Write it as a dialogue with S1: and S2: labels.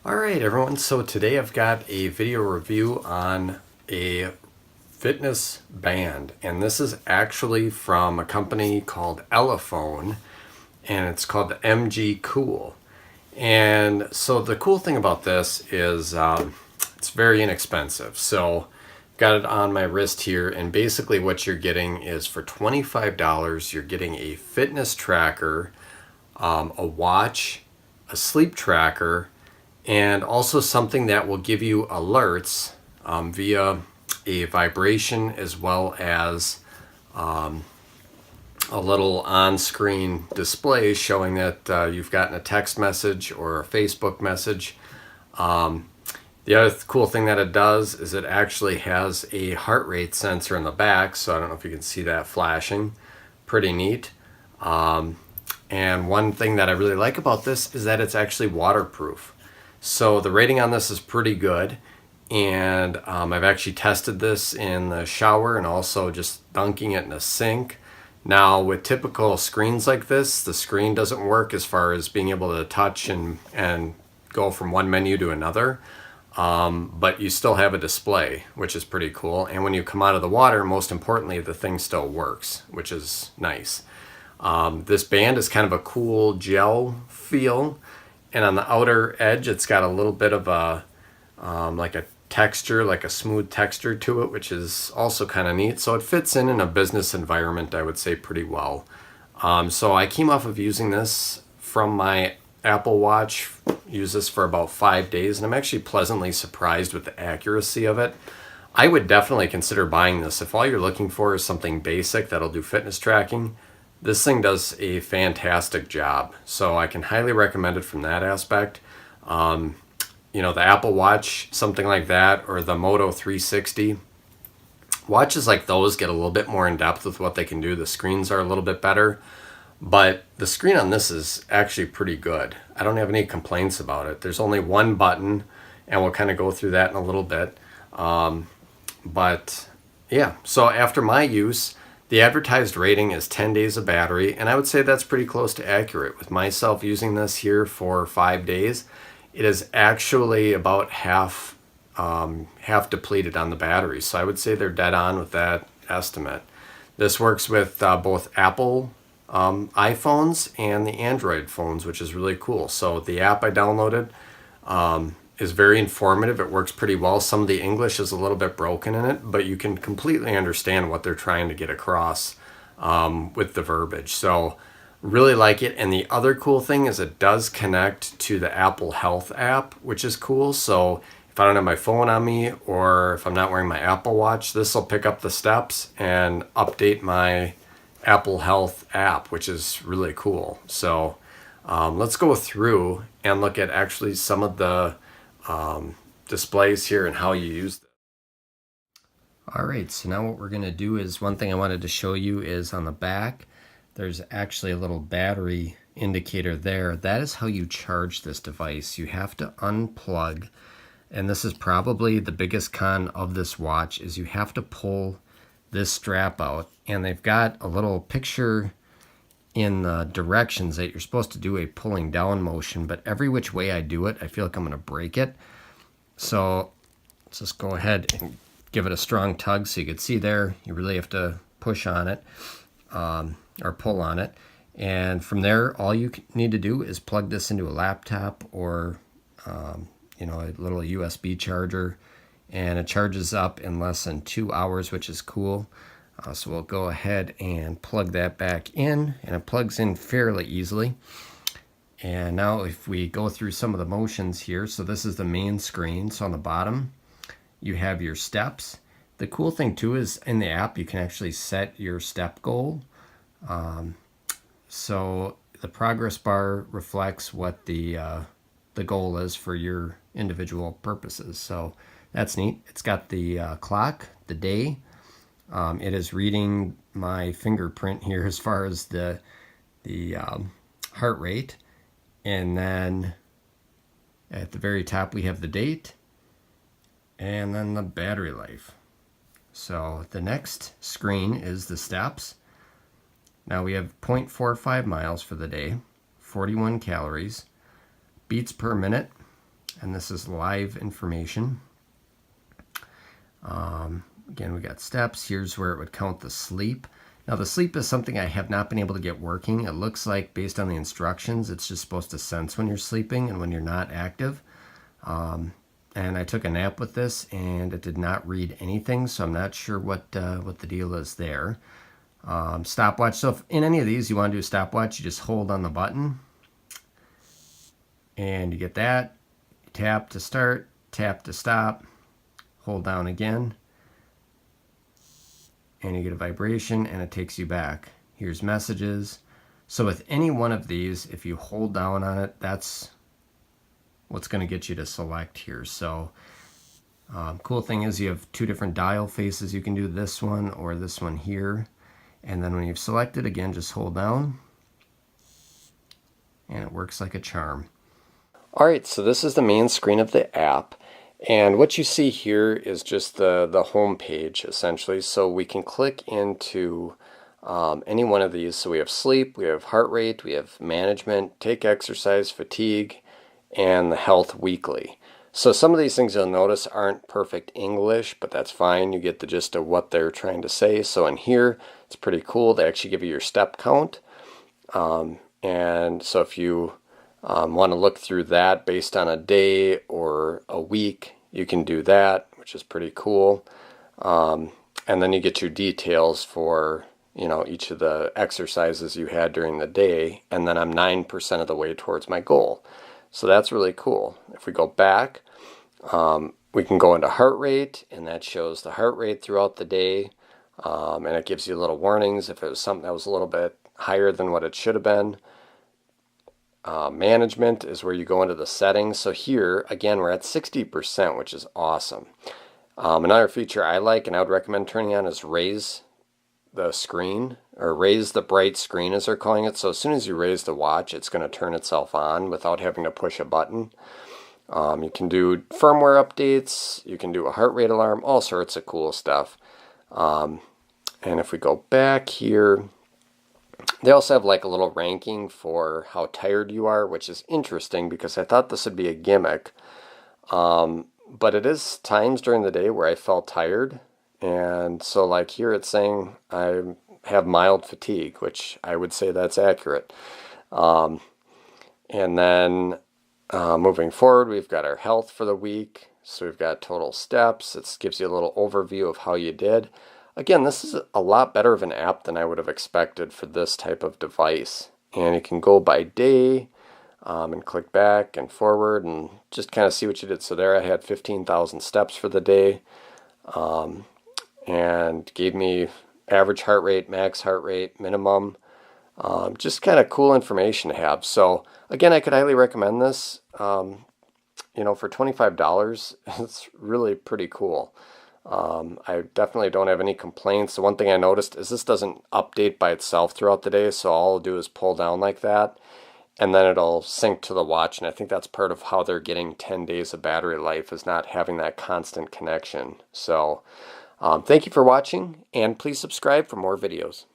S1: Alright everyone, so today I've got a video review on a fitness band, and this is actually from a company called Elephone, and it's called the MG Cool. And so the cool thing about this is it's very inexpensive. So got it on my wrist here, and basically what you're getting is for $25 you're getting a fitness tracker, a watch, a sleep tracker, and also something that will give you alerts via a vibration, as well as a little on-screen display showing that you've gotten a text message or a Facebook message. The other cool thing that it does is it actually has a heart rate sensor in the back, so I don't know if you can see that flashing. Pretty neat. And one thing that I really like about this is that it's actually waterproof. So the rating on this is pretty good, and I've actually tested this in the shower and also just dunking it in a sink. Now with typical screens like this, the screen doesn't work as far as being able to touch and go from one menu to another, but you still have a display, which is pretty cool. And when you come out of the water, most importantly, the thing still works, which is nice. This band is kind of a cool gel feel, and on the outer edge it's got a little bit of a like a texture, like a smooth texture to it, which is also kind of neat. So it fits in a business environment, I would say, pretty well. So I came off of using this from my Apple Watch, used this for about 5 days, and I'm actually pleasantly surprised with the accuracy of it. I would definitely consider buying this. If all you're looking for is something basic that'll do fitness tracking, this thing does a fantastic job. So I can highly recommend it from that aspect. You know, the Apple Watch, something like that, or the Moto 360. Watches like those get a little bit more in depth with what they can do. The screens are a little bit better, but the screen on this is actually pretty good. I don't have any complaints about it. There's only one button, and we'll kind of go through that in a little bit. But yeah, so after my use, the advertised rating is 10 days of battery, and I would say that's pretty close to accurate. With myself using this here for 5 days, it is actually about half depleted on the battery. So I would say they're dead on with that estimate. This works with both Apple iPhones and the Android phones, which is really cool. So the app I downloaded is very informative. It works pretty well. Some of the English is a little bit broken in it, but you can completely understand what they're trying to get across with the verbiage. So really like it. And the other cool thing is it does connect to the Apple Health app, which is cool. So if I don't have my phone on me, or if I'm not wearing my Apple Watch, this will pick up the steps and update my Apple Health app, which is really cool. So let's go through and look at actually some of the displays here and how you use them. All right, so now what we're going to do is, one thing I wanted to show you is on the back, there's actually a little battery indicator there. That is how you charge this device. You have to unplug, and this is probably the biggest con of this watch, is you have to pull this strap out, and they've got a little picture in the directions that you're supposed to do a pulling down motion, but every which way I do it, I feel like I'm going to break it. So let's just go ahead and give it a strong tug. So you can see there, you really have to push on it or pull on it. And from there, all you need to do is plug this into a laptop or you know, a little USB charger, and it charges up in less than 2 hours, which is cool. So we'll go ahead and plug that back in, and it plugs in fairly easily. And now if we go through some of the motions here, so this is the main screen. So on the bottom, you have your steps. The cool thing too is in the app, you can actually set your step goal. So the progress bar reflects what the goal is for your individual purposes. So that's neat. It's got the clock, the day. It is reading my fingerprint here as far as the heart rate. And then at the very top we have the date, and then the battery life. So the next screen is the steps. Now we have 0.45 miles for the day, 41 calories, beats per minute, and this is live information. Again, we got steps. Here's where it would count the sleep. Now the sleep is something I have not been able to get working. It looks like based on the instructions, it's just supposed to sense when you're sleeping and when you're not active. And I took a nap with this and it did not read anything, so I'm not sure what the deal is there. Stopwatch. So if in any of these you want to do a stopwatch, you just hold on the button and you get that. Tap to start, tap to stop, hold down again, and you get a vibration and it takes you back. Here's messages. So with any one of these, if you hold down on it, that's what's going to get you to select here. So cool thing is you have two different dial faces. You can do this one or this one here. And then when you've selected, again, just hold down and it works like a charm. All right, so this is the main screen of the app. And what you see here is just the home page, essentially. So we can click into any one of these. So we have sleep, we have heart rate, we have management, take exercise, fatigue, and the health weekly. So some of these things you'll notice aren't perfect English, but that's fine. You get the gist of what they're trying to say. So in here, it's pretty cool. They actually give you your step count. And so if you want to look through that based on a day or a week, you can do that, which is pretty cool. And then you get your details for, you know, each of the exercises you had during the day. And then I'm 9% of the way towards my goal. So that's really cool. If we go back, we can go into heart rate, and that shows the heart rate throughout the day. And it gives you little warnings if it was something that was a little bit higher than what it should have been. Management is where you go into the settings. So here, again, we're at 60%, which is awesome. Another feature I like and I would recommend turning on is raise the screen, or raise the bright screen as they're calling it. So as soon as you raise the watch, it's going to turn itself on without having to push a button. You can do firmware updates, you can do a heart rate alarm, all sorts of cool stuff. And if we go back here, they also have like a little ranking for how tired you are, which is interesting because I thought this would be a gimmick. But it is times during the day where I felt tired. And so like here it's saying I have mild fatigue, which I would say that's accurate. And then moving forward, we've got our health for the week. So we've got total steps. It gives you a little overview of how you did. Again, this is a lot better of an app than I would have expected for this type of device. And you can go by day and click back and forward and just kind of see what you did. So there I had 15,000 steps for the day. And gave me average heart rate, max heart rate, minimum. Just kind of cool information to have. So again, I could highly recommend this. You know, for $25, it's really pretty cool. I definitely don't have any complaints. The one thing I noticed is this doesn't update by itself throughout the day, so all I'll do is pull down like that, and then it'll sync to the watch, and I think that's part of how they're getting 10 days of battery life, is not having that constant connection. So thank you for watching, and please subscribe for more videos.